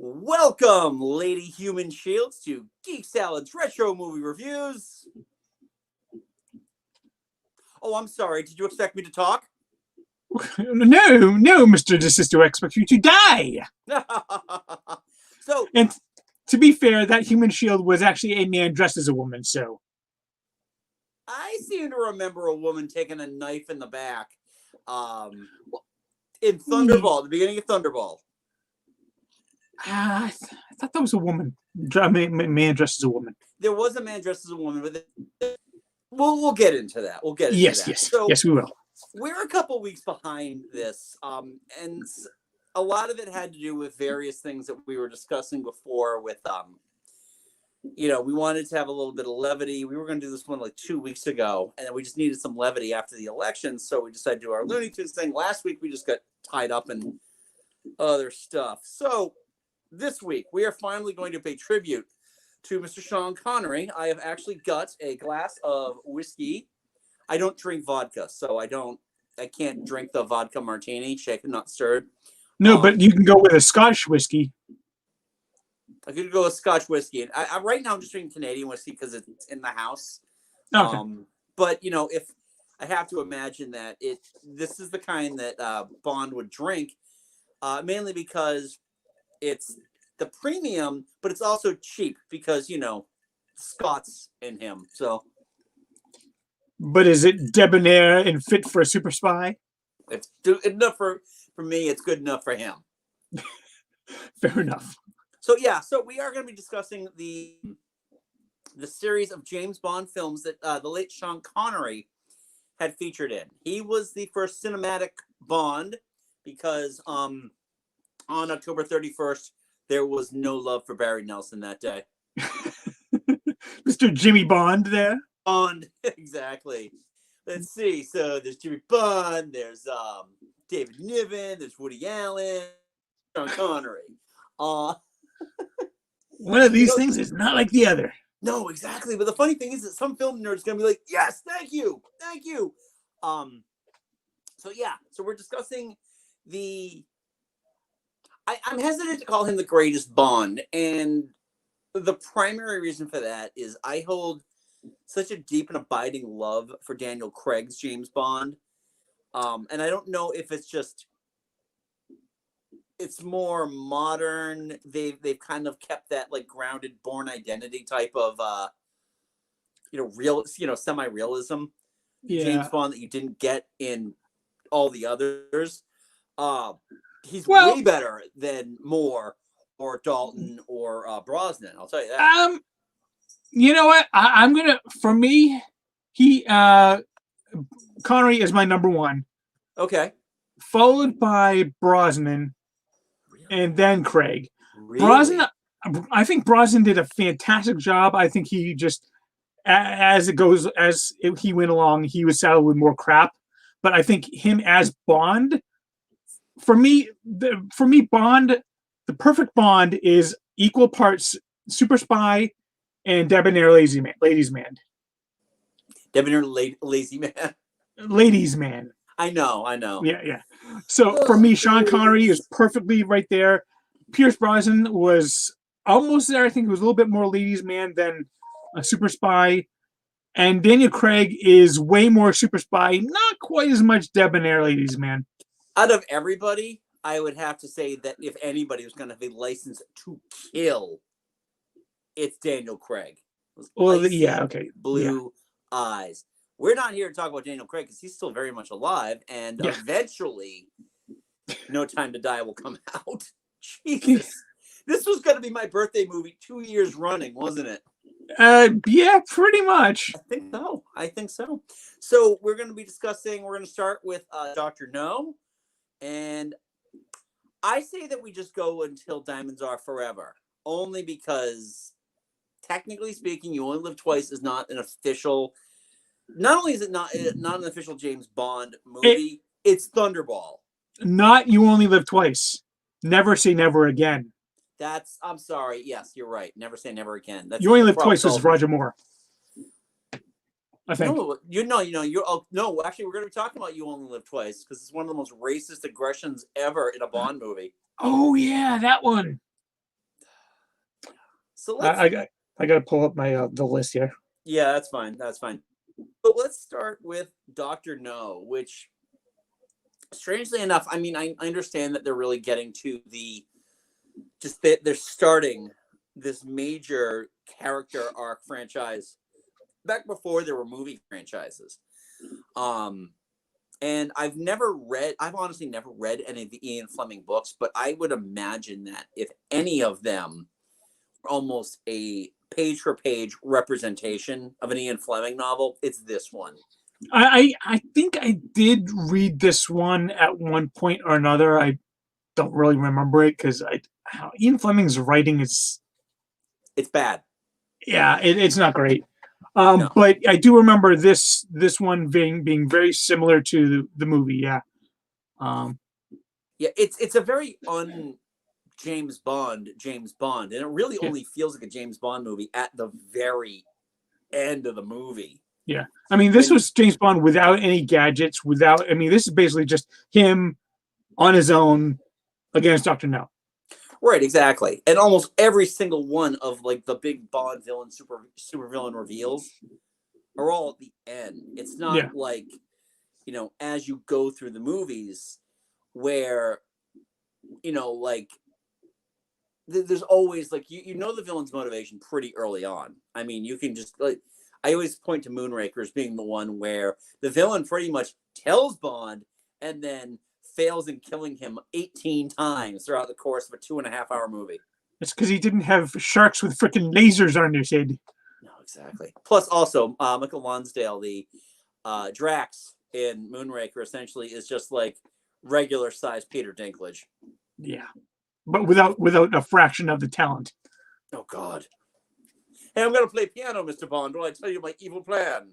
Welcome, Lady Human Shields, to Geek Salad's Retro Movie Reviews. Oh, I'm sorry. Did you expect me to talk? No, Mr. DeSisto, I expect you to die. And to be fair, that human shield was actually a man dressed as a woman, so. I seem to remember a woman taking a knife in the back in Thunderball, the beginning of Thunderball. I thought that was a woman. Man dressed as a woman. There was a man dressed as a woman, but we'll get into that. Yes, we will. We're a couple weeks behind this, and a lot of it had to do with various things that we were discussing before with, we wanted to have a little bit of levity. We were going to do this one like 2 weeks ago, and then we just needed some levity after the election, so we decided to do our Looney Tunes thing. Last week, we just got tied up in other stuff. So this week, we are finally going to pay tribute to Mr. Sean Connery. I have actually got a glass of whiskey. I don't drink vodka, so I can't drink the vodka martini, shaken, not stirred. No, but you can go with a Scotch whiskey. I could go with Scotch whiskey. I right now I'm just drinking Canadian whiskey because it's in the house. Okay. But if I have to imagine that this is the kind that Bond would drink, mainly because it's the premium, but it's also cheap because Scots in him. So. But is it debonair and fit for a super spy? It's good enough for me. It's good enough for him. Fair enough. So we are going to be discussing the series of James Bond films that the late Sean Connery had featured in. He was the first cinematic Bond because on October 31st, there was no love for Barry Nelson that day. Mr. Jimmy Bond there. Bond, exactly. Let's see. So there's Jimmy Bond, there's David Niven, there's Woody Allen, Sean Connery. One of these things is not like the other. No, exactly. But the funny thing is that some film nerds gonna be like, "Yes, thank you." So we're discussing I'm hesitant to call him the greatest Bond, and the primary reason for that is I hold such a deep and abiding love for Daniel Craig's James Bond. And I don't know if it's more modern. They've kind of kept that like grounded Bourne Identity type of semi-realism James Bond that you didn't get in all the others. He's way better than Moore or Dalton or Brosnan. I'll tell you that. You know what? For me, Connery is my number one. Okay. Followed by Brosnan, and then Craig. Really? Brosnan, I think Brosnan did a fantastic job. I think he just, as he went along, he was saddled with more crap. But I think him as Bond, for me, Bond, the perfect Bond is equal parts super spy and debonair ladies man. Debonair lazy man. Ladies man. I know. Yeah. So for me, Sean Connery is perfectly right there. Pierce Brosnan was almost there. I think he was a little bit more ladies man than a super spy. And Daniel Craig is way more super spy, not quite as much debonair ladies man. Out of everybody, I would have to say that if anybody was going to have a license to kill, it's Daniel Craig. Well, yeah, okay. Blue eyes. We're not here to talk about Daniel Craig because he's still very much alive, and eventually, No Time to Die will come out. Jesus, this was going to be my birthday movie 2 years running, wasn't it? Yeah, pretty much. I think so. So we're going to start with Dr. No, and I say that we just go until Diamonds Are Forever, only because technically speaking, You Only Live Twice is not an official. Not only is it not an official James Bond movie, it's Thunderball. Not You Only Live Twice. Never Say Never Again. I'm sorry. Yes, you're right. Never Say Never Again. You Only Live Twice was Roger Moore. I think. No, actually, we're going to be talking about You Only Live Twice because it's one of the most racist aggressions ever in a Bond movie. Oh, yeah, that one. So let's. I got to pull up my the list here. Yeah, that's fine. That's fine. But let's start with Doctor No, which, strangely enough, I mean, I understand that they're really getting to the just that they're starting this major character arc franchise back before there were movie franchises. And I've honestly never read any of the Ian Fleming books, but I would imagine that if any of them were almost a page for page representation of an Ian Fleming novel, it's this one. I think I did read this one at one point or another. I don't really remember it because Ian Fleming's writing is it's bad. Yeah, it's not great. No. But I do remember this one being very similar to the movie. Yeah. Yeah, it's a very James Bond, and it really only feels like a James Bond movie at the very end of the movie. Yeah, I mean, this was James Bond without any gadgets. I mean, this is basically just him on his own against Dr. No. Right, exactly. And almost every single one of like the big Bond villain, super villain reveals are all at the end. It's not like, as you go through the movies where, like there's always like, the villain's motivation pretty early on. I mean, you can just like, I always point to Moonraker as being the one where the villain pretty much tells Bond and then fails in killing him 18 times throughout the course of a 2.5-hour movie. It's because he didn't have sharks with freaking lasers on his head. No, exactly. Plus, also, Michael Lonsdale, the Drax in Moonraker, essentially is just like regular-sized Peter Dinklage. Yeah, but without a fraction of the talent. Oh God. Hey, I'm gonna play piano, Mr. Bond. Will I tell you my evil plan?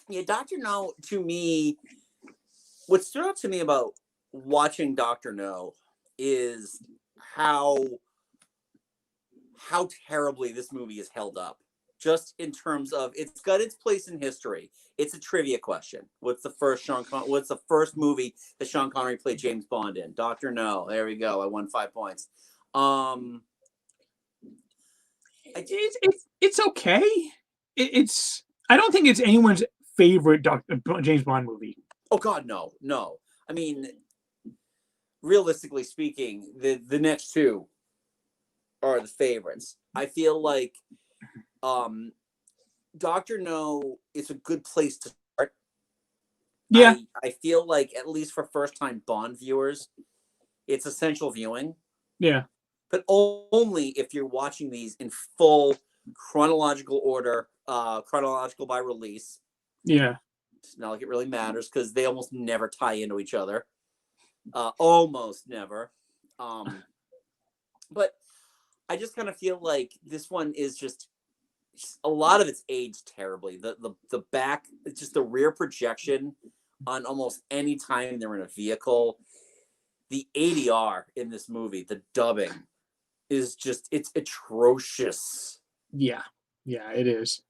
Yeah, Dr. No, to me, what stood out to me about watching Dr. No is how terribly this movie is held up. Just in terms of, it's got its place in history. It's a trivia question. What's the first movie that Sean Connery played James Bond in? Dr. No. There we go. I won 5 points. It's okay. I don't think it's anyone's favorite James Bond movie. Oh God, no. I mean, realistically speaking, the next two are the favorites. I feel like Dr. No is a good place to start. Yeah. I feel like, at least for first-time Bond viewers, it's essential viewing. Yeah. But only if you're watching these in full chronological order, chronological by release. Yeah. It's not like it really matters because they almost never tie into each other. Almost never. But I just kind of feel like this one is just a lot of it's aged terribly. The back, it's just the rear projection on almost any time they're in a vehicle. The ADR in this movie, the dubbing, is just, it's atrocious. Yeah, it is.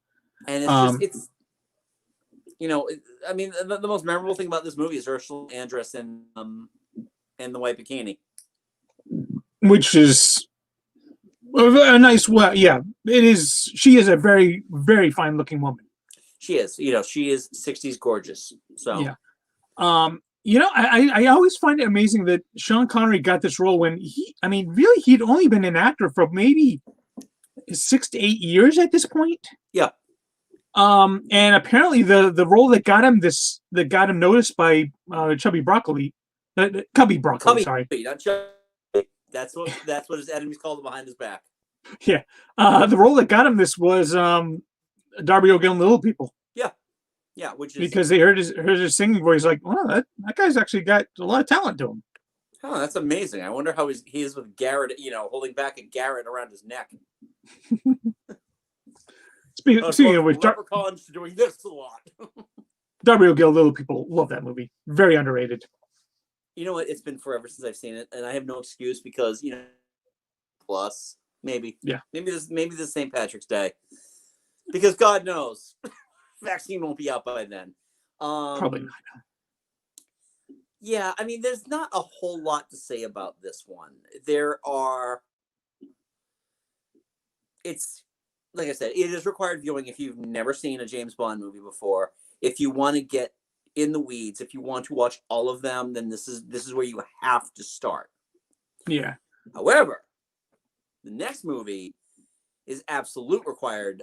And it's I mean, the most memorable thing about this movie is Ursula Andress in the white bikini, which is a nice. Well, yeah, it is. She is a very, very fine looking woman. She is. She is 60s gorgeous. So yeah. I always find it amazing that Sean Connery got this role when really he'd only been an actor for maybe 6 to 8 years at this point. Yeah. And apparently the role that got him noticed by Cubby Broccoli, sorry. Not Chubby. That's what his enemies called him behind his back. Yeah. The role that got him this was Darby O'Gill and the Little People. Yeah, which is because they heard his singing voice, like, well, that guy's actually got a lot of talent to him. Oh, that's amazing. I wonder how he is with Garrett, holding back a Garrett around his neck. Speaking of which, Leprechauns doing this a lot. Darby O'Gill, Little People, love that movie. Very underrated. You know what? It's been forever since I've seen it, and I have no excuse because plus maybe this St. Patrick's Day, because God knows. Vaccine won't be out by then. Probably not. Yeah, I mean, there's not a whole lot to say about this one. There are, it's like I said, it is required viewing if you've never seen a James Bond movie before. If you want to get in the weeds, if you want to watch all of them, then this is where you have to start. Yeah. However, the next movie is absolute required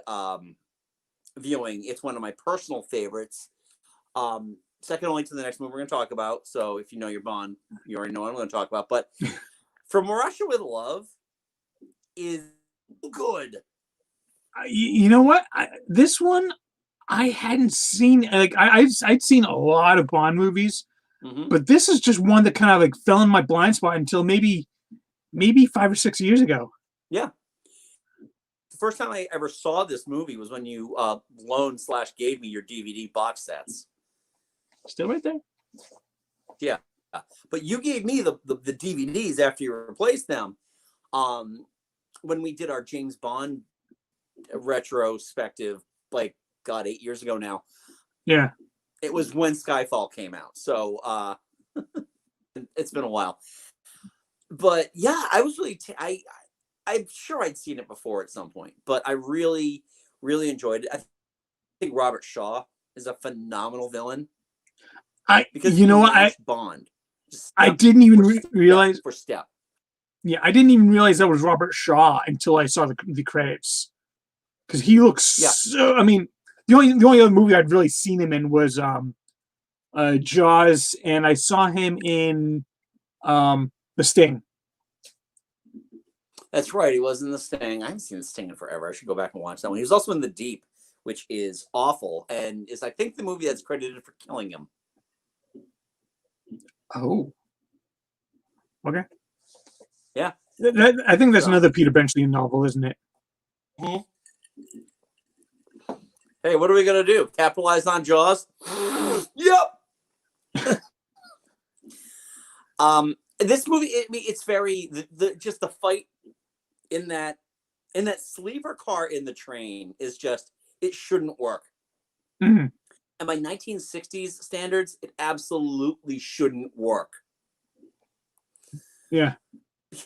viewing. It's one of my personal favorites. Second only to the next movie we're going to talk about. So if you know your Bond, you already know what I'm going to talk about. But From Russia with Love is good. You know what? This one I hadn't seen. Like I'd seen a lot of Bond movies, but this is just one that kind of like fell in my blind spot until maybe 5 or 6 years ago. Yeah. The first time I ever saw this movie was when you loaned/gave me your DVD box sets. Still right there. Yeah. But you gave me the DVDs after you replaced them. When we did our James Bond retrospective, like, God, 8 years ago now. Yeah. It was when Skyfall came out. So it's been a while. But yeah, I was really, I'm sure I'd seen it before at some point, but I really, really enjoyed it. I think Robert Shaw is a phenomenal villain. Because you know what, Bond. I didn't even realize for step. Yeah, I didn't even realize that was Robert Shaw until I saw the credits. Because he looks so. I mean, the only other movie I'd really seen him in was Jaws, and I saw him in The Sting. That's right. He was in The Sting. I haven't seen The Sting in forever. I should go back and watch that one. He was also in The Deep, which is awful, and is, I think, the movie that's credited for killing him. Oh. Okay. Yeah. I think that's another Peter Benchley novel, isn't it? Mm-hmm. Hey, what are we going to do? Capitalize on Jaws? Yep. This movie, it's very, just the fight in that sleeper car in the train is just, it shouldn't work. Mm-hmm. And by 1960s standards, it absolutely shouldn't work. Yeah.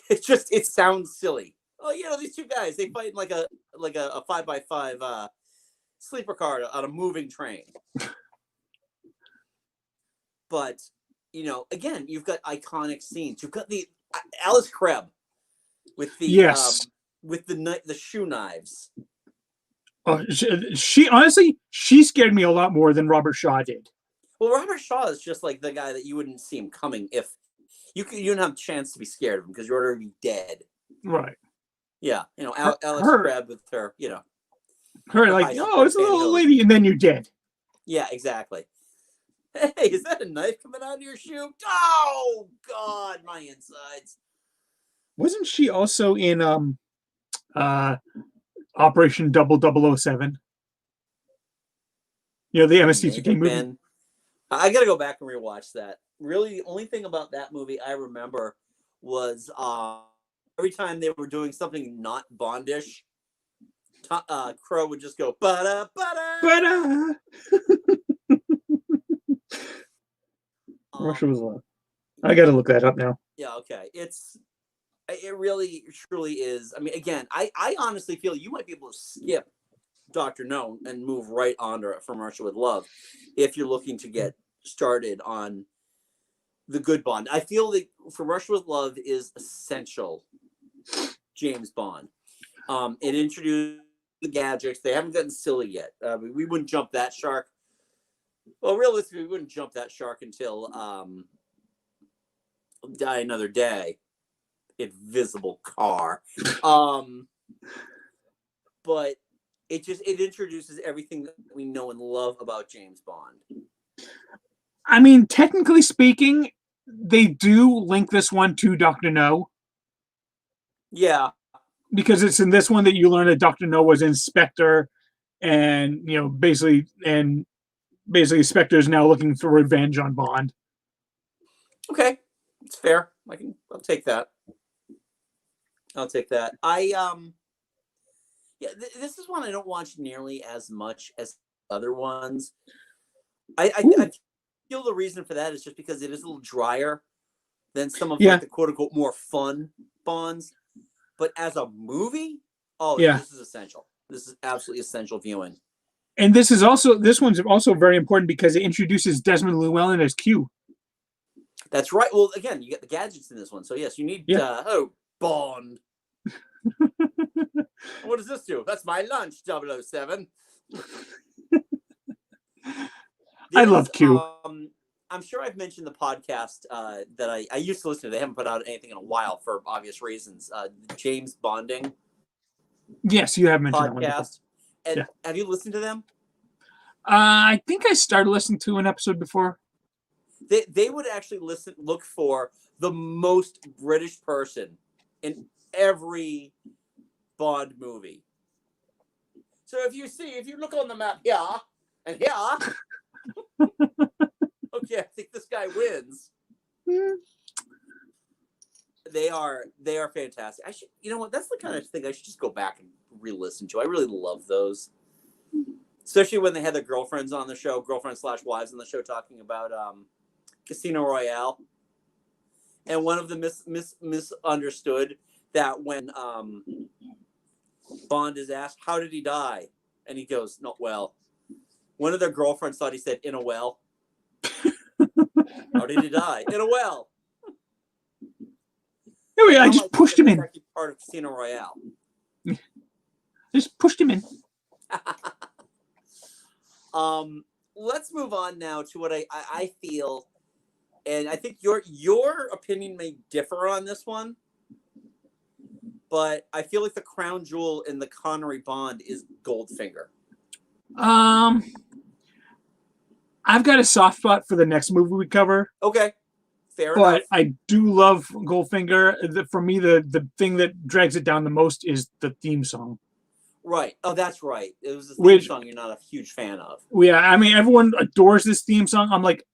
It sounds silly. Oh, these two guys, they fight in like a 5x5 sleeper car on a moving train. But, again, you've got iconic scenes. You've got the Alice Kreb with the with the shoe knives. She honestly, she scared me a lot more than Robert Shaw did. Well, Robert Shaw is just like the guy that you wouldn't see him coming if you didn't have a chance to be scared of him because you're already dead. Right. Yeah. Alice Kreb with her, her like, oh, it's a little lady, and then you're dead. Yeah, exactly. Hey, is that a knife coming out of your shoe? Oh, God, my insides. Wasn't she also in Operation 0007? The MST3K movie. I got to go back and rewatch that. Really, the only thing about that movie I remember was every time they were doing something not Bondish, Crow would just go, ba-da, ba-da. Ba-da. Russia was Love. I got to look that up now. Yeah, okay. It really, truly is. I mean, again, I honestly feel you might be able to skip Dr. No and move right on to From Russia with Love if you're looking to get started on the good Bond. I feel that From Russia with Love is essential James Bond. It introduced the gadgets. They haven't gotten silly yet. We wouldn't jump that shark. Well, realistically, we wouldn't jump that shark until Die Another Day. Invisible car. But it introduces everything that we know and love about James Bond. I mean, technically speaking, they do link this one to Dr. No. Yeah. Because it's in this one that you learn that Dr. No was Inspector, and basically Spectre is now looking for revenge on Bond. Okay, it's fair. I'll take that. This is one I don't watch nearly as much as other ones. I feel feel the reason for that is just because it is a little drier than some of Yeah. like the quote unquote more fun Bonds. But as a movie, Yeah. this is essential. This is absolutely essential viewing. And this one's also very important because it introduces Desmond Llewellyn as Q. That's right. Well, again, you get the gadgets in this one. So yes, you need Bond. What does this do? That's my lunch, 007. I love Q. I'm sure I've mentioned the podcast that I used to listen to. They haven't put out anything in a while for obvious reasons. James Bonding. Yes, you have mentioned podcast. That one. And have you listened to them? I think I started listening to an episode before. They would actually look for the most British person in every Bond movie. So if you look on the map here and here, okay, I think this guy wins. They are fantastic. I should, you know what? That's the kind of thing I should just go back and re-listen to. I really love those, especially when they had their girlfriends on the show, girlfriends/wives on the show, talking about Casino Royale, and one of them misunderstood that when Bond is asked how did he die, and he goes, "Not well." One of their girlfriends thought he said in a well. How did he die? In a well. Anyway, I just pushed him in. Actually part of Casino Royale. Just pushed him in. Let's move on now to what I feel, and I think your opinion may differ on this one, but I feel like the crown jewel in the Connery Bond is Goldfinger. I've got a soft spot for the next movie we cover. Okay. Fair but enough. I do love Goldfinger. For me, the thing that drags it down the most is the theme song. Right. Oh, that's right. It was a theme song you're not a huge fan of. Yeah, I mean, everyone adores this theme song. I'm like,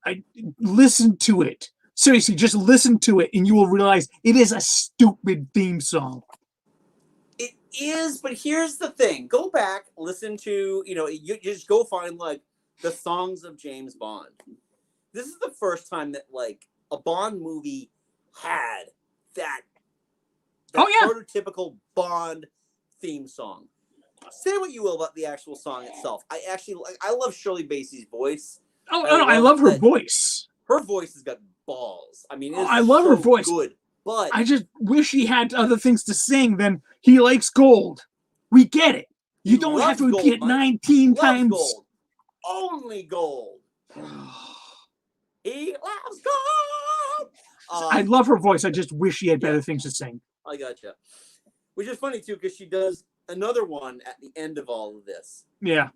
listen to it. Seriously, just listen to it, and you will realize it is a stupid theme song. It is, but here's the thing. Go back, listen to, you just go find, like, the songs of James Bond. This is the first time that, like, a Bond movie had that prototypical Bond theme song. Say what you will about the actual song itself. I love Shirley Bassey's voice. Oh, no, I love her voice. Her voice has got balls. I mean, I love her voice. Good, but I just wish he had other things to sing than he likes gold. We get it. You don't have to repeat it 19 times. Gold. Only gold. He loves gold. I love her voice. I just wish she had better things to sing. I gotcha. Which is funny too, because she does another one at the end of all of this. Yeah.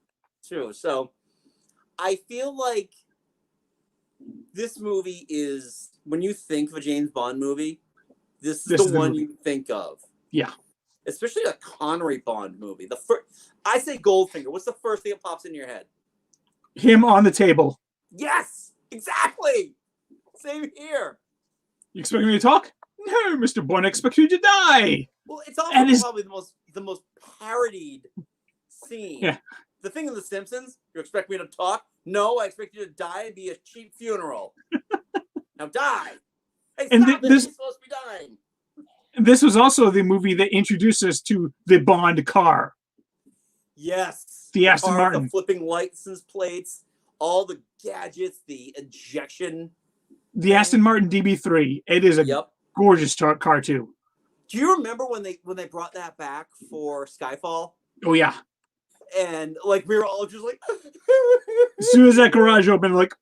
True. So I feel like this movie is, when you think of a James Bond movie, this is the one you think of. Yeah. Especially a Connery Bond movie. I say Goldfinger. What's the first thing that pops in your head? Him on the table. Yes, exactly. Same here. You expect me to talk? No, Mr. Bond, I expect you to die. Well, it's also probably the most parodied scene. Yeah. The thing in The Simpsons, you expect me to talk? No, I expect you to die and be a cheap funeral. Now die. Hey, stop it. You're supposed to be dying. This was also the movie that introduced us to the Bond car. Yes. The Aston Martin. The flipping license plates, all the gadgets, the ejection. The Aston Martin DB3. It is a gorgeous car too. Do you remember when they brought that back for Skyfall? Oh yeah. And like we were all just like, as soon as that garage opened, like,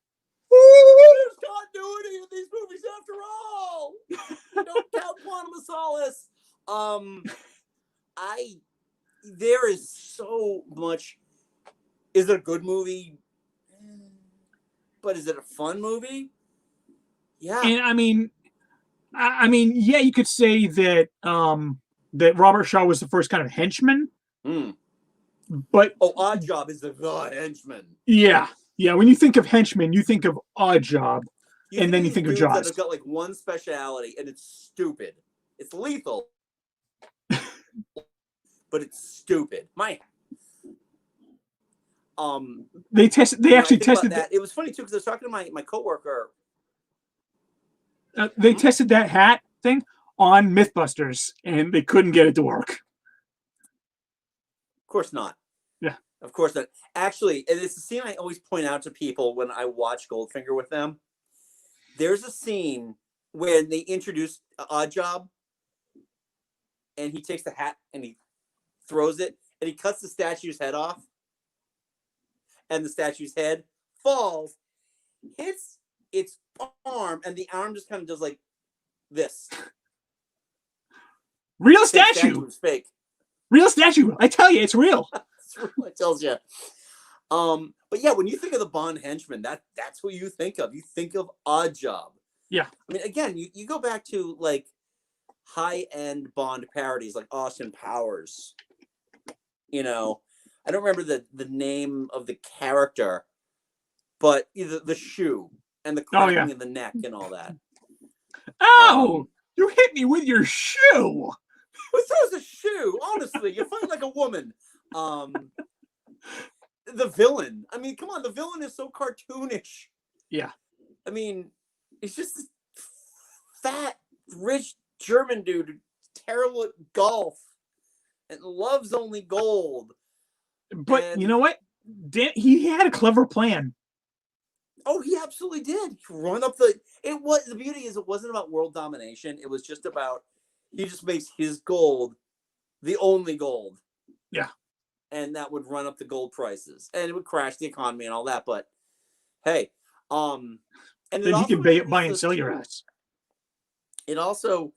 there's continuity in these movies after all. Don't count Quantum of Solace. There is so much. Is it a good movie? But is it a fun movie? Yeah. And I mean, yeah, you could say that that Robert Shaw was the first kind of henchman. But Odd Job is the henchman. Yeah. When you think of henchman, you think of Odd Job, and then you think of Jaws. It's got like one speciality, and it's stupid. It's lethal, but it's stupid. They actually think about tested that. It was funny too because I was talking to my coworker. they tested that hat thing on MythBusters, and they couldn't get it to work. Of course not. Yeah. Of course not. Actually, and it's a scene I always point out to people when I watch Goldfinger with them. There's a scene when they introduce Oddjob, and he takes the hat and he throws it, and he cuts the statue's head off, and the statue's head falls, hits its arm, and the arm just kind of does like this. Real statue. It's fake. Real statue. I tell you, it's real. It's real. It tells you. But yeah, when you think of the Bond henchman, that's who you think of. You think of Oddjob. Yeah. I mean, again, you go back to like high-end Bond parodies like Austin Powers. You know, I don't remember the name of the character, but either the shoe and the cracking in the neck and all that. Oh, you hit me with your shoe. Who throws a shoe? Honestly, you fight like a woman. The villain. I mean, come on, the villain is so cartoonish. Yeah. I mean, he's just this fat, rich German dude, terrible at golf, and loves only gold. But you know what? He had a clever plan. Oh, he absolutely did. Run up the beauty is it wasn't about world domination. It was just about he just makes his gold the only gold. Yeah. And that would run up the gold prices. And it would crash the economy and all that. But hey, and then you can buy and sell your ass. It also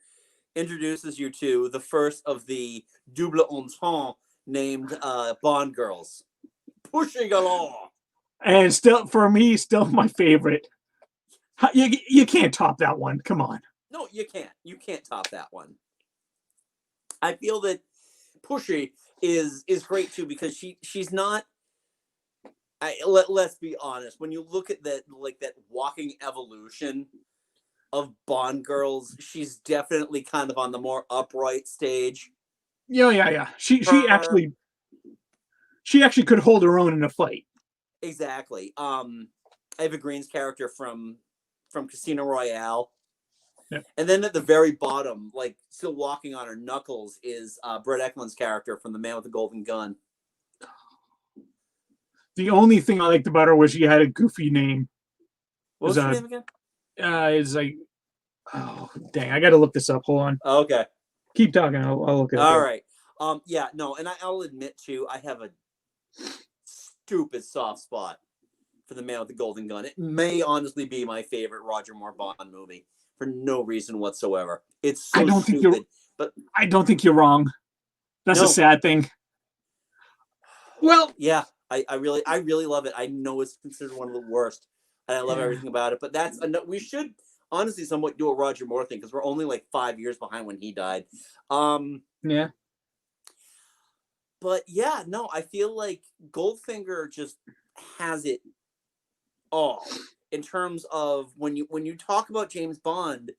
introduces you to the first of the double entendre named Bond girls. Pushing along. And still, for me, still my favorite. You can't top that one. Come on. No, you can't. You can't top that one. I feel that Pushy is great too because she's not. Let's be honest. When you look at that walking evolution of Bond girls, she's definitely kind of on the more upright stage. Yeah. She actually could hold her own in a fight. Exactly. Eva Green's character from Casino Royale. Yeah. And then at the very bottom, like still walking on her knuckles, is Brett Eklund's character from The Man with the Golden Gun. The only thing I liked about her was she had a goofy name. What was her name again? It's like, oh dang, I got to look this up. Hold on. Oh, okay. Keep talking. I'll look it up. All right. Yeah. No, and I'll admit too, I have a stupid soft spot for The Man with the Golden Gun. It may honestly be my favorite Roger Moore Bond movie for no reason whatsoever. It's so stupid. I don't think you're wrong. That's a sad thing. Well, yeah, I really love it. I know it's considered one of the worst, and I love everything about it. But we should honestly somewhat do a Roger Moore thing because we're only like 5 years behind when he died. Yeah. But yeah, no, I feel like Goldfinger just has it all in terms of when you talk about James Bond,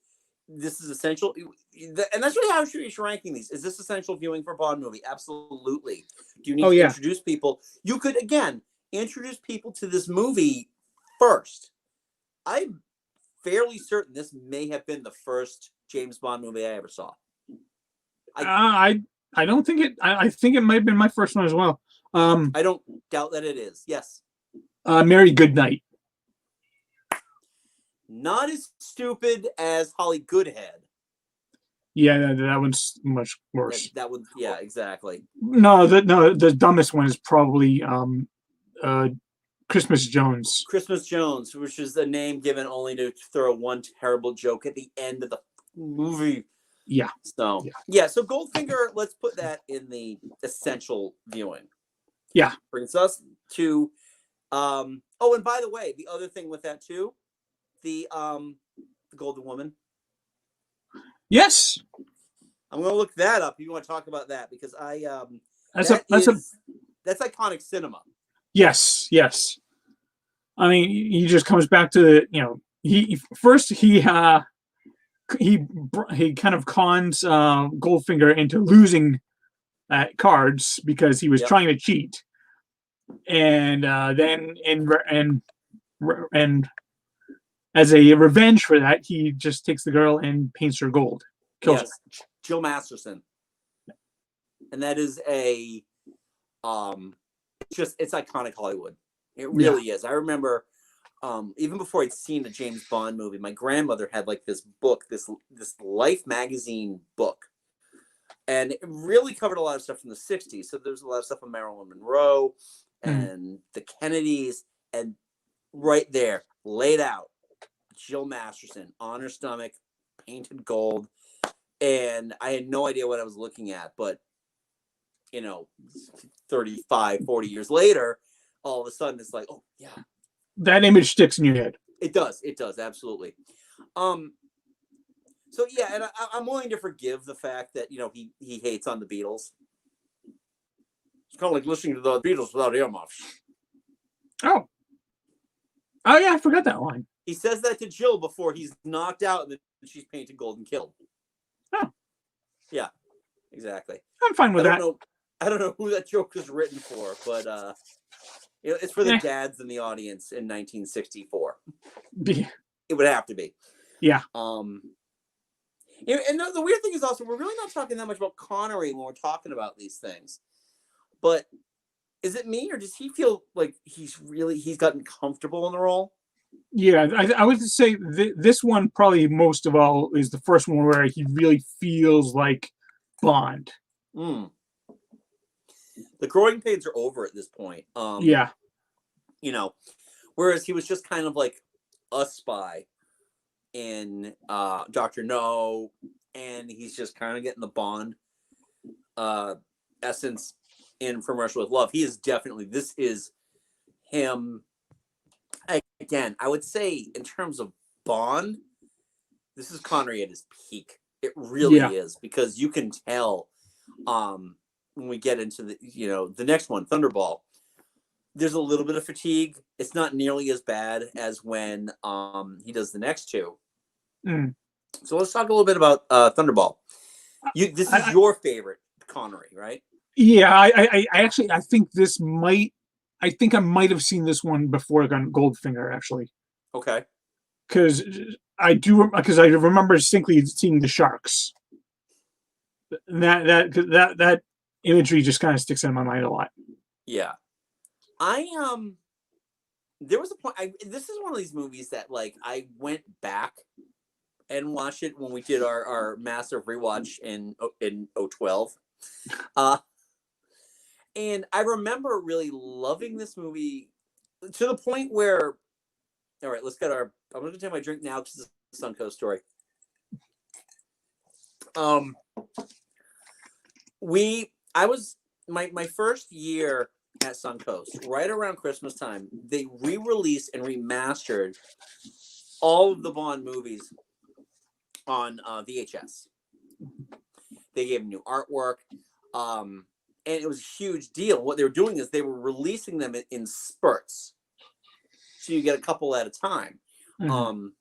this is essential, and that's really how you're ranking these. Is this essential viewing for a Bond movie? Absolutely. Do you need to introduce people? You could again introduce people to this movie first. I'm fairly certain this may have been the first James Bond movie I ever saw. I don't think it. I think it might have been my first one as well. I don't doubt that it is. Yes. Mary Goodnight. Not as stupid as Holly Goodhead. Yeah, that one's much worse. That would, yeah, exactly. No, the dumbest one is probably Christmas Jones. Christmas Jones, which is a name given only to throw one terrible joke at the end of the movie. Yeah. So so Goldfinger, let's put that in the essential viewing. Yeah. Brings us to and by the way, the other thing with that too, the Golden Woman. Yes. I'm gonna look that up. You want to talk about that because that's iconic cinema. Yes. I mean, he just comes back to he kind of cons Goldfinger into losing at cards because he was trying to cheat, and then and as a revenge for that, he just takes the girl and paints her gold, kills her. Yes, Jill Masterson, and that is a it's iconic Hollywood. It really is. I remember even before I'd seen a James Bond movie, my grandmother had like this book, this Life magazine book, and it really covered a lot of stuff from the 60s. So there's a lot of stuff on Marilyn Monroe and the Kennedys, and right there, laid out, Jill Masterson on her stomach, painted gold. And I had no idea what I was looking at, but 35, 40 years later, all of a sudden it's like, oh yeah. That image sticks in your head. It does, absolutely. So yeah, and I'm willing to forgive the fact that he hates on the Beatles. It's kind of like listening to the Beatles without earmuffs. Oh yeah, I forgot that line. He says that to Jill before he's knocked out and then she's painted gold and killed. Oh. Yeah, exactly. I'm fine with that. I don't know who that joke was written for, but it's for the dads in the audience in 1964. It would have to be. Yeah. And the weird thing is also we're really not talking that much about Connery when we're talking about these things. But is it me, or does he feel like he's gotten comfortable in the role? Yeah, I would say this one probably most of all is the first one where he really feels like Bond. The growing pains are over at this point. Yeah. Whereas he was just kind of like a spy in Dr. No, and he's just kind of getting the Bond essence in From Russia with Love. This is him. Again, I would say in terms of Bond, this is Connery at his peak. It really is, because you can tell when we get into the next one, Thunderball, there's a little bit of fatigue. It's not nearly as bad as when he does the next two. So let's talk a little bit about Thunderball. This is your favorite Connery, right? Yeah, I think I might have seen this one before Goldfinger, actually. Okay. Because I remember distinctly seeing the sharks. That imagery just kind of sticks in my mind a lot. Yeah. There was a point. This is one of these movies that I went back and watched it when we did our massive rewatch in 2012. And I remember really loving this movie to the point where, all right, I'm going to take my drink now because it's a Suncoast story. My first year at Suncoast, right around Christmas time, they re-released and remastered all of the Bond movies on VHS. They gave them new artwork. And it was a huge deal. What they were doing is they were releasing them in spurts. So you get a couple at a time. And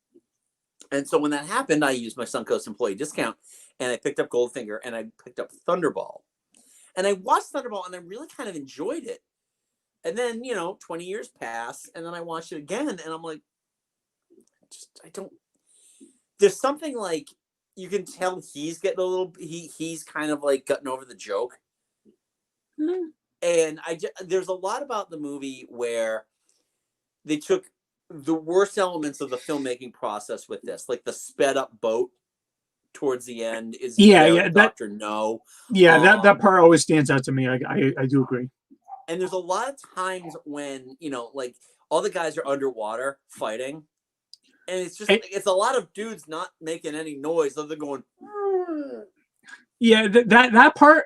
so when that happened, I used my Suncoast employee discount, and I picked up Goldfinger, and I picked up Thunderball. And I watched Thunderball, and I really kind of enjoyed it. And then, 20 years pass, and then I watched it again, and I'm like, there's something like, you can tell he's getting a little, he's kind of like gotten over the joke. And there's a lot about the movie where they took the worst elements of the filmmaking process with this, like the sped up boat towards the end is Dr. No. Yeah, that part always stands out to me. I do agree. And there's a lot of times when, all the guys are underwater fighting, and it's just it's a lot of dudes not making any noise other than going. Yeah, that part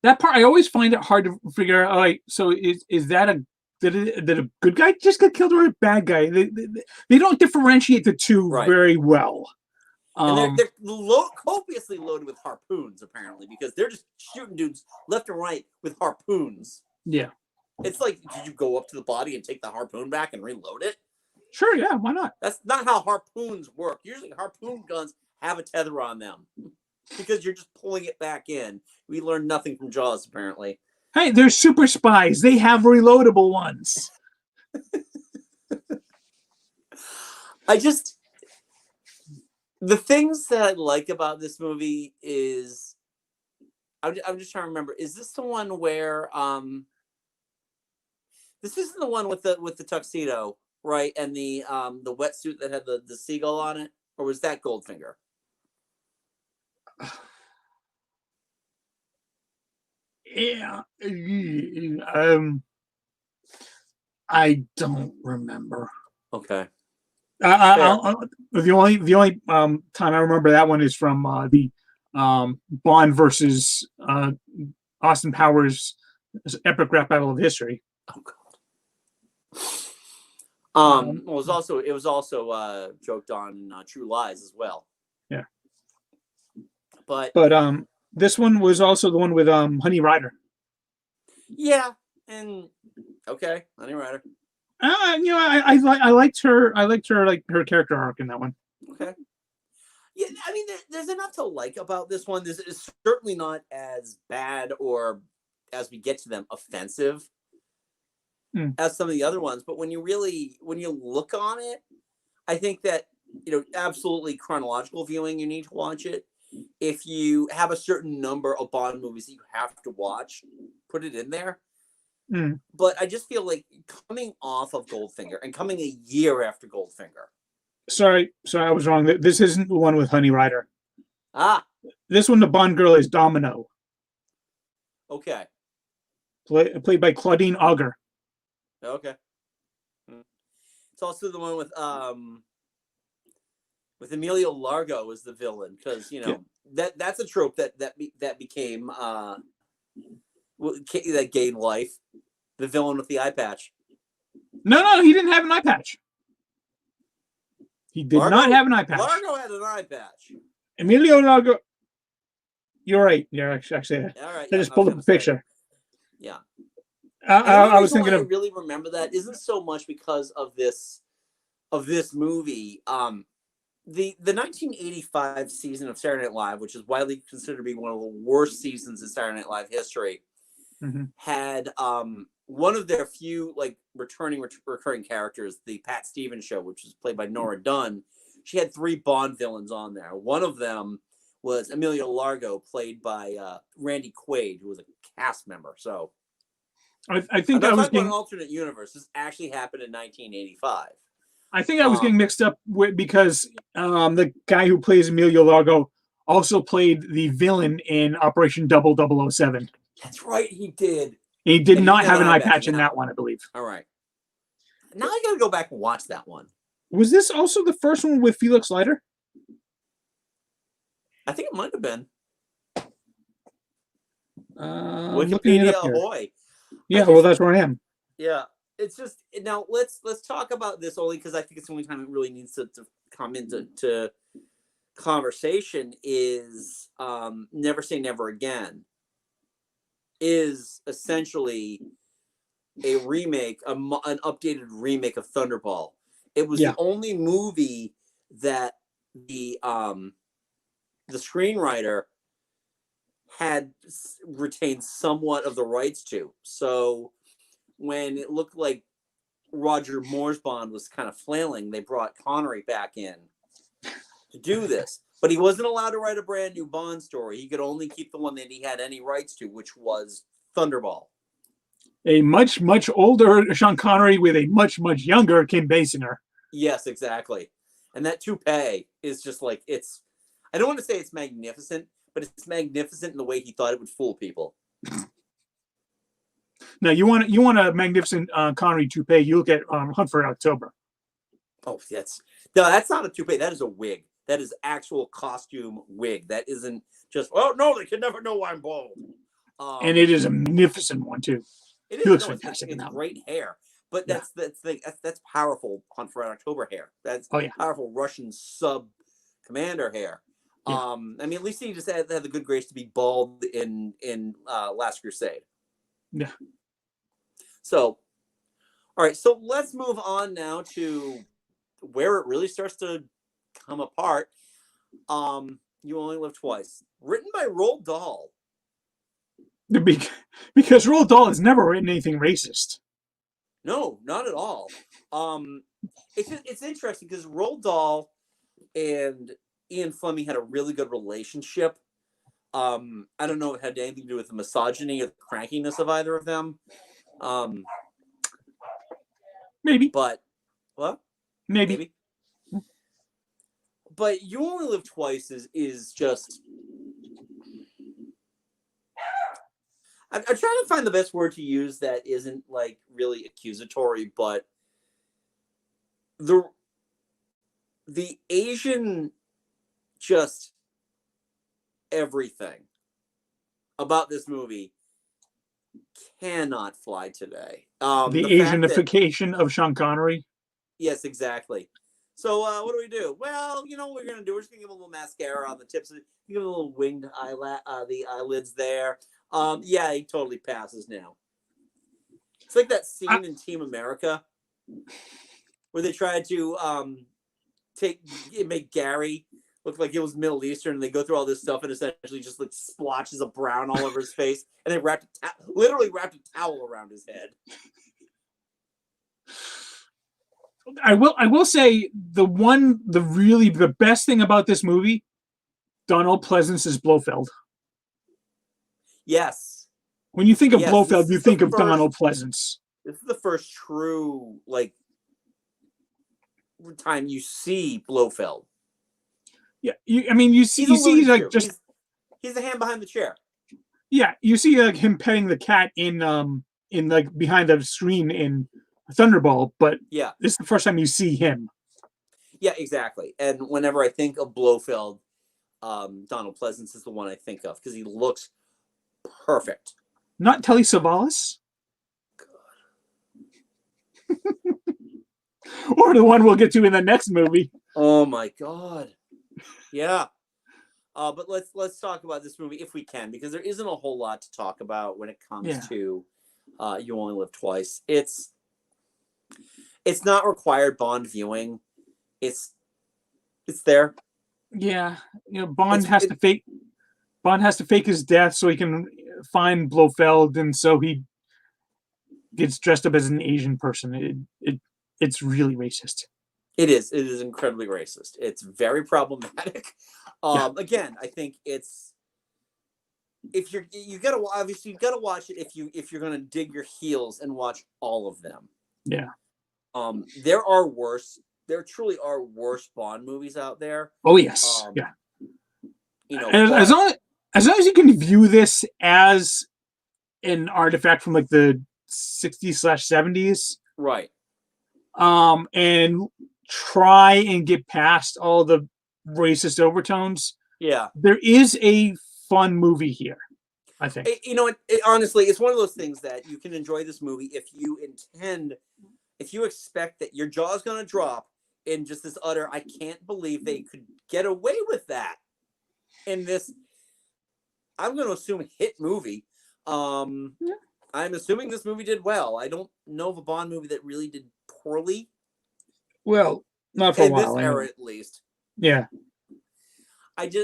I always find it hard to figure out. Like, so is that did a good guy just get killed or a bad guy? They don't differentiate the two very well. And they're copiously loaded with harpoons, apparently, because they're just shooting dudes left and right with harpoons. Yeah. It's like, did you go up to the body and take the harpoon back and reload it? Sure, yeah, why not? That's not how harpoons work. Usually harpoon guns have a tether on them because you're just pulling it back in. We learned nothing from Jaws, apparently. Hey, they're super spies. They have reloadable ones. The things that I like about this movie is I'm just trying to remember. Is this the one where this isn't the one with the tuxedo, right? And the wetsuit that had the seagull on it, or was that Goldfinger? Yeah. I don't remember. Okay. The only time I remember that one is from the Bond versus Austin Powers epic rap battle of history. Oh God. Well, it was also joked on True Lies as well. Yeah. But this one was also the one with Honey Rider. yeah, and okay, Honey Rider. I liked her. I liked her her character arc in that one. Okay. Yeah, I mean, there's enough to like about this one. This is certainly not as bad or, as we get to them, offensive as some of the other ones. But when you look on it, I think that absolutely chronological viewing, you need to watch it. If you have a certain number of Bond movies that you have to watch, put it in there. But I just feel like coming off of Goldfinger and coming a year after Goldfinger. Sorry, I was wrong. This isn't the one with Honey Rider. Ah. This one, the Bond girl is Domino. Okay. Played by Claudine Auger. Okay. It's also the one with Emilio Largo as the villain, because that's a trope that became that gained life. The villain with the eye patch. No, he didn't have an eye patch. He did not have an eye patch. Largo had an eye patch. Emilio Largo. You're right. Yeah, actually, all right. I just pulled up a picture. Yeah. I was thinking of. I really remember that isn't so much because of this movie. The 1985 season of Saturday Night Live, which is widely considered to be one of the worst seasons in Saturday Night Live history, had one of their few recurring characters, the Pat Stevens Show, which was played by Nora Dunn. She had 3 Bond villains on there. One of them was Emilio Largo, played by Randy Quaid, who was a cast member. So I think I was getting an alternate universe. This actually happened in 1985. I think I was getting mixed up because the guy who plays Emilio Largo also played the villain in Operation 0007. That's right, he did. He did not have an eye patch in that one, I believe. All right. Now I got to go back and watch that one. Was this also the first one with Felix Leiter? I think it might have been. Wikipedia ahoy! Yeah, well, that's where I am. Yeah, it's just now. Let's talk about this only because I think it's the only time it really needs to come into conversation. Is Never Say Never Again is essentially a remake, an updated remake of Thunderball. It was the only movie that the screenwriter had retained somewhat of the rights to. So when it looked like Roger Moore's Bond was kind of flailing, they brought Connery back in to do this. But he wasn't allowed to write a brand new Bond story. He could only keep the one that he had any rights to, which was Thunderball. A much, much older Sean Connery with a much, much younger Kim Basinger. Yes, exactly. And that toupee is just like, I don't want to say it's magnificent, but it's magnificent in the way he thought it would fool people. Now, you want a magnificent Connery toupee, you look at Hunt for October. Oh, that's not a toupee. That is a wig. That is actual costume wig. That isn't just, oh, no, they can never know I'm bald. And it is a magnificent one, too. It is. He looks fantastic it's in that great hair. But that's powerful Hunt for October hair. That's powerful Russian sub commander hair. Yeah. I mean, at least he just had the good grace to be bald in Last Crusade. Yeah. So, all right. So let's move on now to where it really starts to come apart. You Only Live Twice, written by Roald Dahl. Because Roald Dahl has never written anything racist. No, not at all. It's interesting because Roald Dahl and Ian Fleming had a really good relationship. I don't know if it had anything to do with the misogyny or the crankiness of either of them. Maybe. But what? Maybe. But You Only Live Twice is just. I'm trying to find the best word to use that isn't like really accusatory, but the Asian just everything about this movie cannot fly today. The Asianification of Sean Connery. Yes, exactly. So what do? Well, you know what we're gonna do? We're just gonna give him a little mascara on the tips. Give him a little winged the eyelids there. Yeah, he totally passes now. It's like that scene in Team America where they tried to make Gary look like it was Middle Eastern, and they go through all this stuff and essentially just like splotches of brown all over his face, and they literally wrapped a towel around his head. I will say the best thing about this movie, Donald Pleasence's Blofeld. Yes. When you think of Blofeld, you think of Donald Pleasance. This is the first true time you see Blofeld. Yeah, you see like just he's the hand behind the chair. Yeah, you see like him petting the cat in like behind the screen in Thunderball, but yeah, this is the first time you see him. Yeah, exactly. And whenever I think of Blofeld, Donald Pleasance is the one I think of because he looks perfect. Not Telly Savalas? Or the one we'll get to in the next movie. Oh my God. Yeah. But let's talk about this movie if we can, because there isn't a whole lot to talk about when it comes to You Only Live Twice. It's not required Bond viewing. It's there. Yeah. Bond has to fake his death so he can find Blofeld, and so he gets dressed up as an Asian person. It's really racist. It is incredibly racist. It's very problematic. Again, I think it's you gotta watch it if you're gonna dig your heels and watch all of them. Yeah. There truly are worse Bond movies out there. Oh yes. As long as you can view this as an artifact from like the 60s/70s, right? And try and get past all the racist overtones. Yeah, there is a fun movie here, I think. Honestly, it's one of those things that you can enjoy this movie if you expect that your jaw is going to drop in just this utter, I can't believe they could get away with that in this, I'm going to assume, hit movie. I'm assuming this movie did well. I don't know of a Bond movie that really did poorly. Well, not for a while. In this era, at least. Yeah. It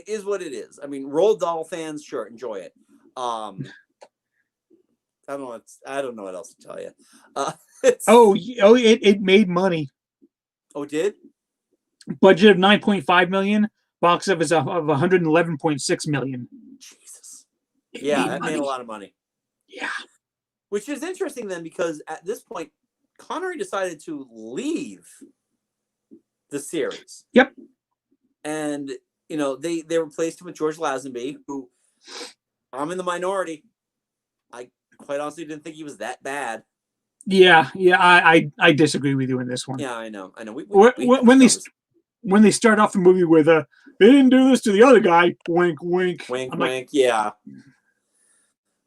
is what it is. I mean, Roald Dahl fans, sure, enjoy it. I don't know what else to tell you. It made money. Oh, it did? Budget of $9.5 million, box office of $111.6 million. Jesus. That made a lot of money. Yeah. Which is interesting then, because at this point, Connery decided to leave the series. Yep. And, they replaced him with George Lazenby, who, I'm in the minority. I quite honestly didn't think he was that bad. Yeah, I disagree with you in this one. Yeah, I know. When they start off the movie with they didn't do this to the other guy, wink, wink. Wink, wink, yeah.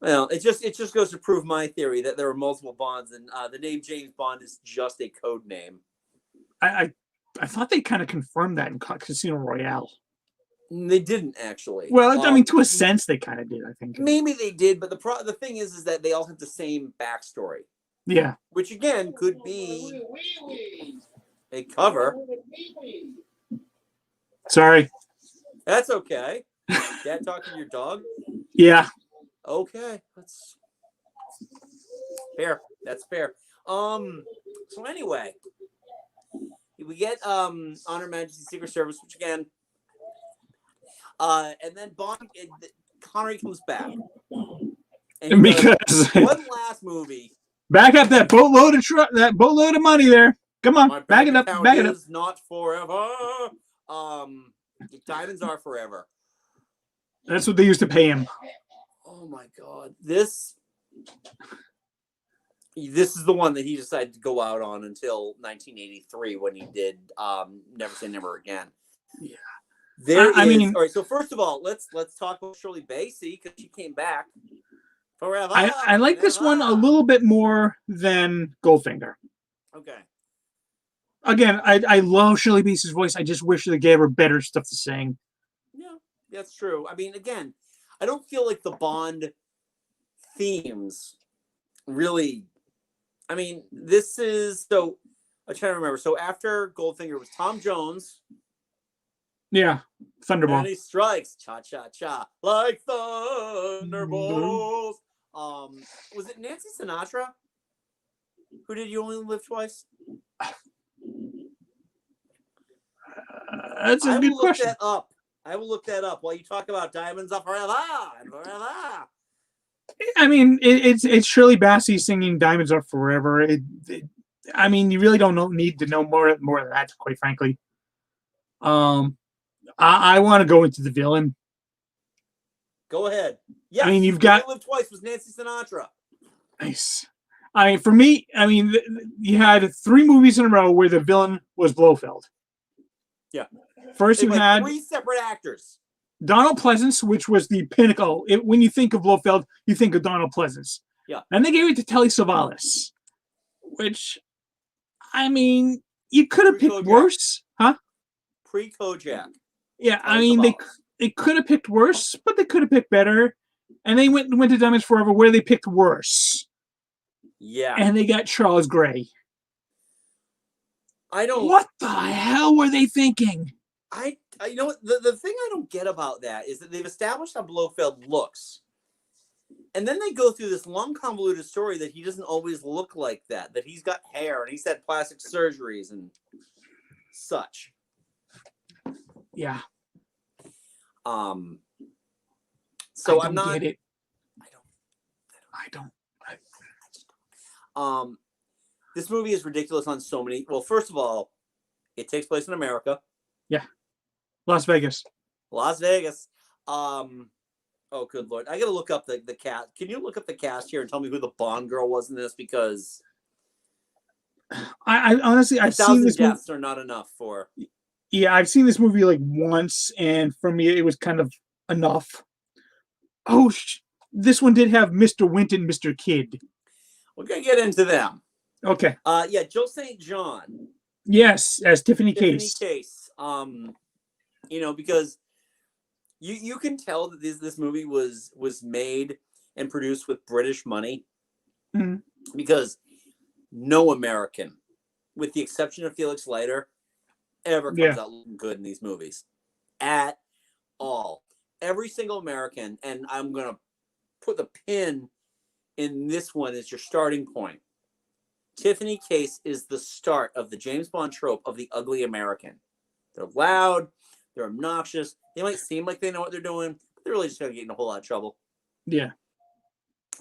Well, it just goes to prove my theory that there are multiple Bonds, and the name James Bond is just a code name. I thought they kind of confirmed that in Casino Royale. They didn't actually. Well, to a sense, they kind of did. I think maybe they did, but the thing is that they all have the same backstory. Yeah, which again could be a cover. Sorry, that's okay. Dad talking to your dog? Yeah. Okay, that's fair. That's fair. So anyway, we get Honor Majesty Secret Service, which again, and then Connery comes back, and he Because does one last movie. back up that boatload of money there. Come on, My back bank it up, account back it up. is not forever. Diamonds are forever. That's what they used to pay him. Oh my God, this is the one that he decided to go out on until 1983 when he did Never Say Never Again. Yeah. I mean, all right. So first of all, let's talk about Shirley Bassey because she came back forever. I like this one a little bit more than Goldfinger. Okay. Again, I love Shirley Bassey's voice. I just wish they gave her better stuff to sing. Yeah, that's true. I mean, again, I don't feel like the Bond themes really. I mean, this is so. I'm trying to remember. So after Goldfinger was Tom Jones. Yeah, Thunderball. And he strikes, cha cha cha, like thunderbolts. Was it Nancy Sinatra who did "You Only Live Twice"? That's a good question. I will look that up while you talk about Diamonds Are Forever and Forever. I mean, it's Shirley Bassey singing "Diamonds Are Forever." I mean, you really don't need to know more than that, quite frankly. I want to go into the villain. Go ahead. Yes, I mean, You Only Live Twice was Nancy Sinatra. Nice. I mean, for me, you had 3 movies in a row where the villain was Blofeld. Yeah. First, you had 3 separate actors. Donald Pleasance, which was the pinnacle. When you think of Blofeld, you think of Donald Pleasance. Yeah. And they gave it to Telly Savalas, which, I mean, you could have picked worse, huh? Pre-Kojak. Yeah, I mean, they could have picked worse, but they could have picked better. And they went to Diamonds Forever where they picked worse. Yeah. And they got Charles Gray. What the hell were they thinking? You know what? The thing I don't get about that is that they've established how Blofeld looks. And then they go through this long, convoluted story that he doesn't always look like that he's got hair and he's had plastic surgeries and such. Yeah. So I don't get it. I don't. This movie is ridiculous on so many. Well, first of all, it takes place in America. Yeah. Las Vegas. Oh, good Lord. I got to look up the cast. Can you look up the cast here and tell me who the Bond girl was in this? Because I honestly, I've seen this movie. Deaths are not enough for. Yeah, I've seen this movie like once, and for me, it was kind of enough. Oh, this one did have Mr. Winton, Mr. Kidd. We're going to get into them. Okay. Yeah, Jill St. John. Yes, as Tiffany Case. You know, because you can tell that this movie was made and produced with British money. Mm-hmm. Because no American, with the exception of Felix Leiter, ever comes out looking good in these movies. At all. Every single American, and I'm going to put the pin in this one as your starting point. Tiffany Case is the start of the James Bond trope of the ugly American. They're loud, they're obnoxious, they might seem like they know what they're doing, but they're really just going to get in a whole lot of trouble. Yeah.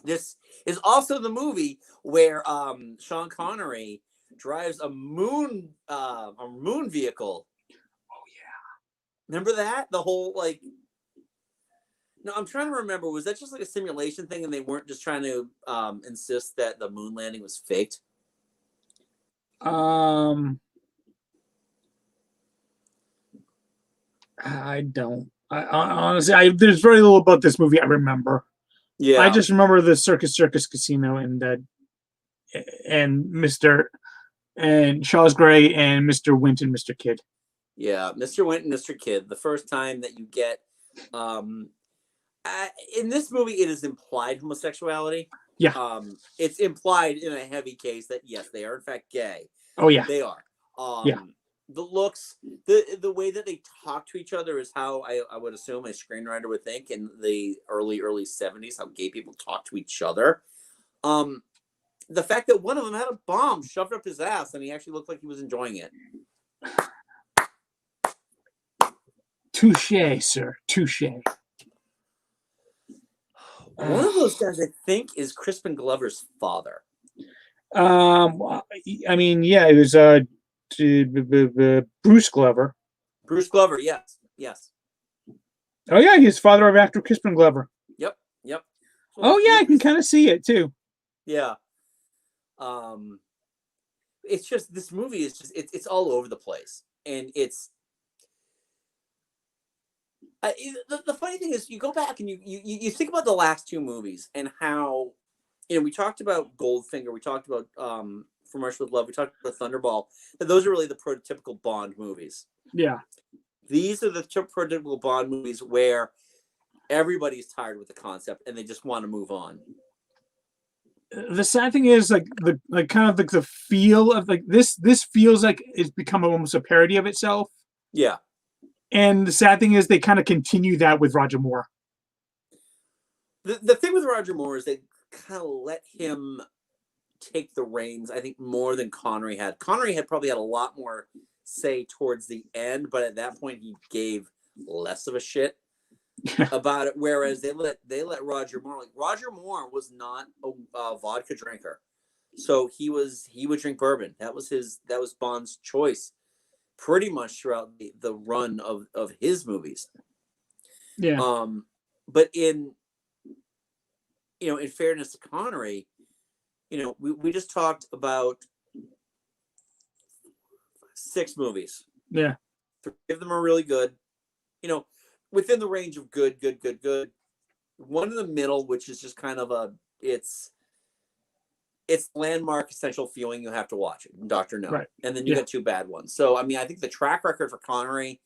This is also the movie where Sean Connery drives a moon vehicle. Oh yeah. Remember that? The whole like. No, I'm trying to remember. Was that just like a simulation thing, and they weren't just trying to insist that the moon landing was faked? I don't. I honestly, there's very little about this movie I remember. Yeah, I just remember the Circus Casino and Charles Gray and Mr. Winton, Mr. Kidd. Yeah, Mr. Winton, Mr. Kidd. The first time that you get, in this movie, it is implied homosexuality. Yeah. It's implied in a heavy case that yes, they are in fact gay. Oh yeah, they are. Yeah. the looks, the way that they talk to each other is how I would assume a screenwriter would think in the early 70s, how gay people talk to each other. The fact that one of them had a bomb shoved up his ass and he actually looked like he was enjoying it. Touche, sir. Touche. One of those guys, I think, is Crispin Glover's father. I mean, yeah, it was Bruce Glover. Bruce Glover, yes. Oh yeah, he's father of actor Crispin Glover. Yep. Oh yeah, I can kind of see it too. Yeah. It's just, this movie is just, it's all over the place, and it's the funny thing is, you go back and you think about the last two movies and how, we talked about Goldfinger, we talked about From Russia with Love, we talked about Thunderball, and those are really the prototypical Bond movies. Yeah. These are the prototypical Bond movies where everybody's tired with the concept and they just want to move on. The sad thing is, the feel of this feels like it's become almost a parody of itself. Yeah. And the sad thing is they kind of continue that with Roger Moore. The thing with Roger Moore is they kind of let him take the reins, I think, more than Connery had. Connery had probably had a lot more say towards the end, but at that point he gave less of a shit about it. Whereas they let Roger Moore. Like, Roger Moore was not a vodka drinker, so he would drink bourbon. That was Bond's choice, pretty much throughout the run of his movies. Yeah. But in fairness to Connery, we just talked about 6 movies. Yeah. 3 of them are really good. Within the range of good. One in the middle, which is just kind of it's landmark essential viewing. You have to watch it, Dr. No. Right. And then you got 2 bad ones. So, I mean, I think the track record for Connery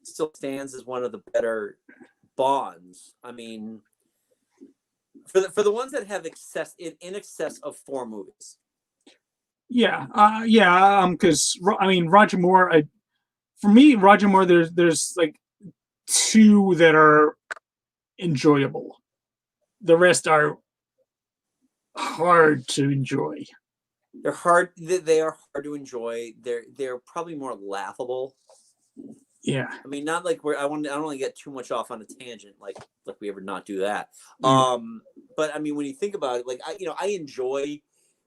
still stands as one of the better Bonds. I mean, for the ones that have in excess of 4 movies. Yeah. Because I mean, Roger Moore. For me, Roger Moore, there's like 2 that are enjoyable. The rest are hard to enjoy. They're hard. They are hard to enjoy. They're probably more laughable. Yeah. I mean, not like I don't want to get too much off on a tangent, like we ever not do that. But I mean, when you think about it, like I enjoy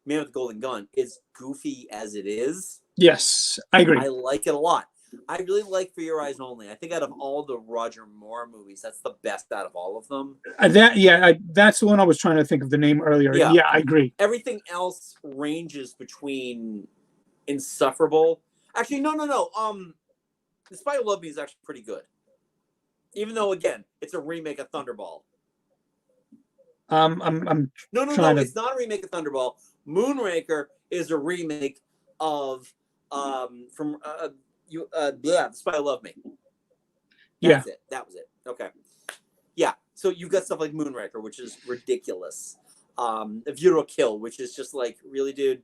Man with the Golden Gun. As goofy as it is, yes, I agree. I like it a lot. I really like For Your Eyes Only. I think out of all the Roger Moore movies, that's the best out of all of them. That's the one I was trying to think of the name earlier. Yeah, I agree. Everything else ranges between insufferable. Actually, no. The Spy Who Loved Me is actually pretty good. Even though, again, it's a remake of Thunderball. I'm No, it's not a remake of Thunderball. Moonraker is a remake of The Spy Who Loved Me. That was it. Okay. Yeah. So you've got stuff like Moonraker, which is ridiculous. A View to a Kill, which is just like, really, dude?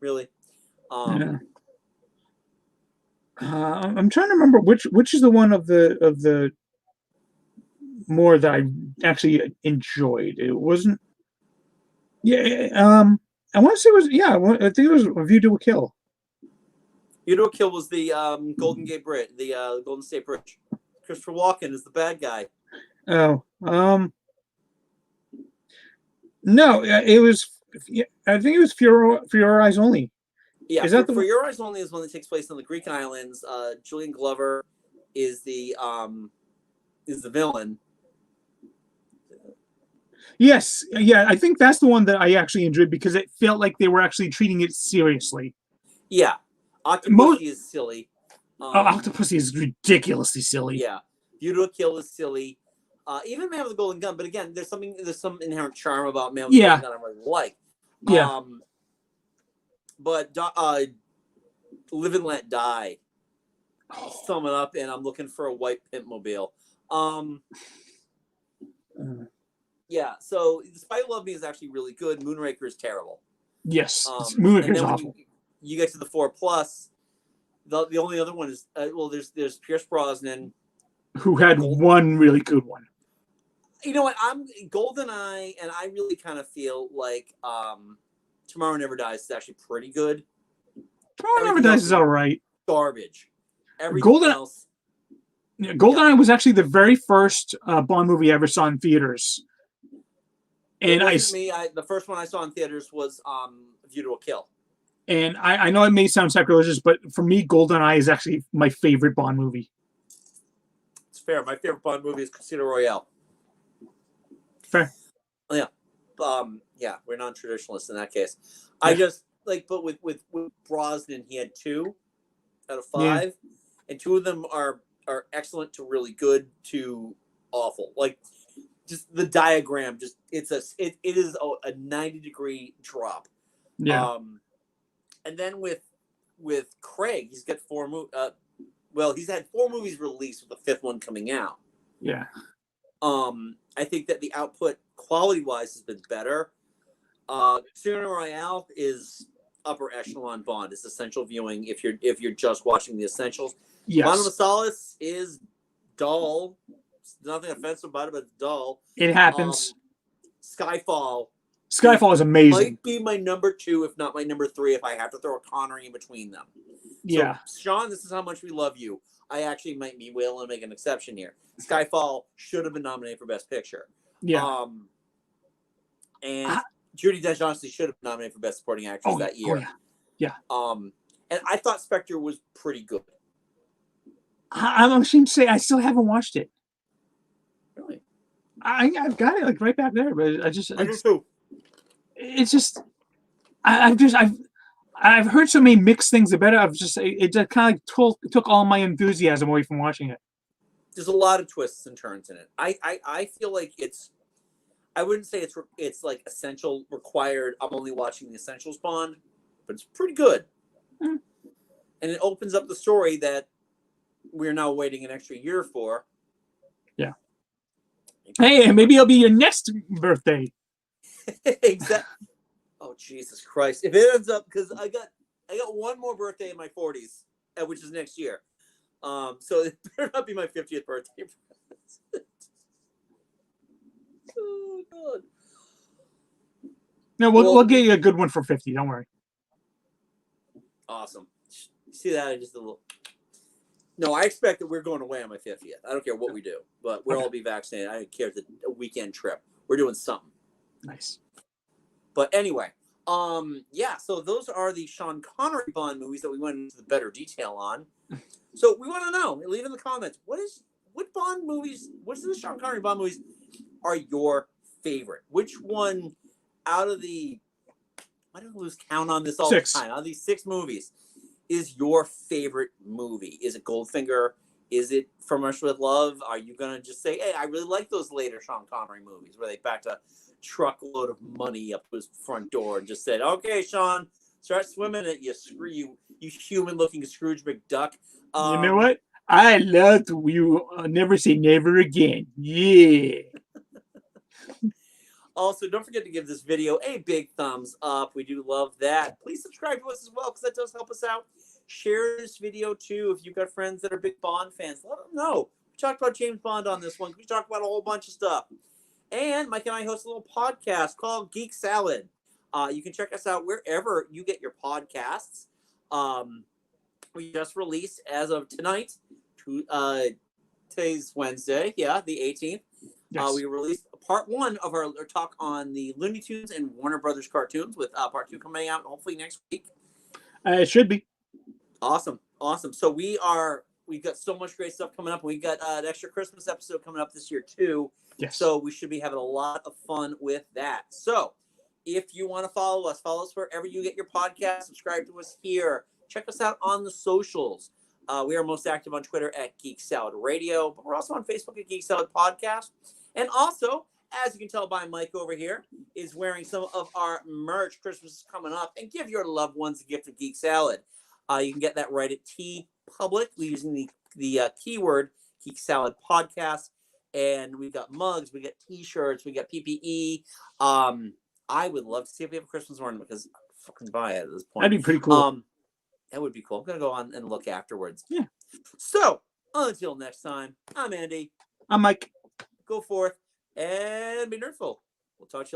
Really? I'm trying to remember which is the one of the more that I actually enjoyed. It wasn't. Yeah. I want to say it was. Yeah. I think it was A View to a Kill. View to a Kill was the Golden Gate Bridge, the Golden State Bridge. Christopher Walken is the bad guy. Oh. No, it was. I think it was For Your Eyes Only. Yeah, For Your Eyes Only is one that takes place on the Greek islands. Julian Glover is the villain. Yes, yeah, I think that's the one that I actually enjoyed because it felt like they were actually treating it seriously. Yeah, Octopussy is silly. Octopussy is ridiculously silly. Yeah, View to a Kill is silly. Even Man with the Golden Gun, but again, there's some inherent charm about Man with the Golden Gun I really like. Yeah. But Live and Let Die. Sum it up, and I'm looking for a white pimp mobile. Yeah, so The Spy Who Loved Me is actually really good. Moonraker is terrible. Yes, Moonraker is awful. you get to the 4+. The only other one is there's Pierce Brosnan, who had one really good one. You know what? I'm GoldenEye, and I really kind of feel like Tomorrow Never Dies is actually pretty good. Tomorrow Never Dies is all right. Garbage. Everything else. GoldenEye was actually the very first Bond movie I ever saw in theaters. And the first one I saw in theaters was View to a Kill. And I know it may sound sacrilegious, but for me, GoldenEye is actually my favorite Bond movie. It's fair. My favorite Bond movie is Casino Royale. Fair. Yeah. Yeah, we're non-traditionalists in that case. Yeah. I just but with Brosnan, he had 2 out of 5, and 2 of them are excellent to really good to awful. Like, just the diagram, it is a 90-degree drop. Yeah. And then with Craig, he's got 4 movies. He's had 4 movies released with the 5th one coming out. Yeah. I think that the output quality-wise has been better. Casino Royale is upper echelon Bond. It's essential viewing if you're just watching the essentials. Yes. Quantum of Solace is dull. Nothing offensive about it, but it's dull. It happens. Skyfall is amazing. Might be my number 2, if not my number 3, if I have to throw a Connery in between them. Yeah. So, Sean, this is how much we love you. I actually might be willing to make an exception here. Skyfall should have been nominated for Best Picture. Yeah. And Judi Dench honestly should have been nominated for Best Supporting Actress that year. Oh, yeah. And I thought Spectre was pretty good. I'm ashamed to say I still haven't watched it. Really? I've got it like right back there, but I do too. It's just I've heard so many mixed things about it. It just kind of took all my enthusiasm away from watching it. There's a lot of twists and turns in it. I feel like I wouldn't say it's like essential required. I'm only watching the Essentials Bond, but it's pretty good. Mm. And it opens up the story that we're now waiting an extra year for. Yeah. Hey, maybe it'll be your next birthday. Exactly. Oh, Jesus Christ! If it ends up, because I got one more birthday in my 40s, which is next year. So it better not be my 50th birthday. Oh God! No, we'll get you a good one for 50. Don't worry. Awesome. See that? Just a little. No, I expect that we're going away on my 50th. I don't care what we do, but we'll all be vaccinated. I don't care if it's a weekend trip. We're doing something. Nice. But anyway, yeah. So those are the Sean Connery Bond movies that we went into the better detail on. So we want to know. Leave in the comments what Bond movies, what's the Sean Connery Bond movies are your favorite? Which one out of the I don't lose count on this all 6. the time. Out of these 6 movies is your favorite movie? Is it Goldfinger? Is it From Russia with Love? Are you gonna just say, hey, I really like those later Sean Connery movies where they backed a truckload of money up his front door and just said, okay, Sean, start swimming it, you human-looking Scrooge McDuck. You know what? I loved you. Never say never again. Yeah. Also, don't forget to give this video a big thumbs up. We do love that. Please subscribe to us as well because that does help us out. Share this video too if you've got friends that are big Bond fans. Let them know. We talked about James Bond on this one. We talked about a whole bunch of stuff. And Mike and I host a little podcast called Geek Salad. You can check us out wherever you get your podcasts. We just released, as of tonight, today's Wednesday, the 18th. Yes. We released part 1 of our talk on the Looney Tunes and Warner Brothers cartoons, with part 2 coming out hopefully next week. It should be. Awesome. So we've got so much great stuff coming up. We got an extra Christmas episode coming up this year too. Yes. So we should be having a lot of fun with that. So if you want to follow us wherever you get your podcast. Subscribe to us here. Check us out on the socials. We are most active on Twitter at Geek Salad Radio, but we're also on Facebook at Geek Salad Podcast. And also, as you can tell by Mike over here, is wearing some of our merch. Christmas is coming up, and give your loved ones a gift of Geek Salad. You can get that right at TeePublic using the keyword Geek Salad Podcast. And we've got mugs, we got T-shirts, we got PPE. I would love to see if we have a Christmas ornament because I'd fucking buy it at this point. That'd be pretty cool. That would be cool. I'm gonna go on and look afterwards. Yeah. So until next time, I'm Andy. I'm like. Go forth and be nerdful. We'll talk to you later.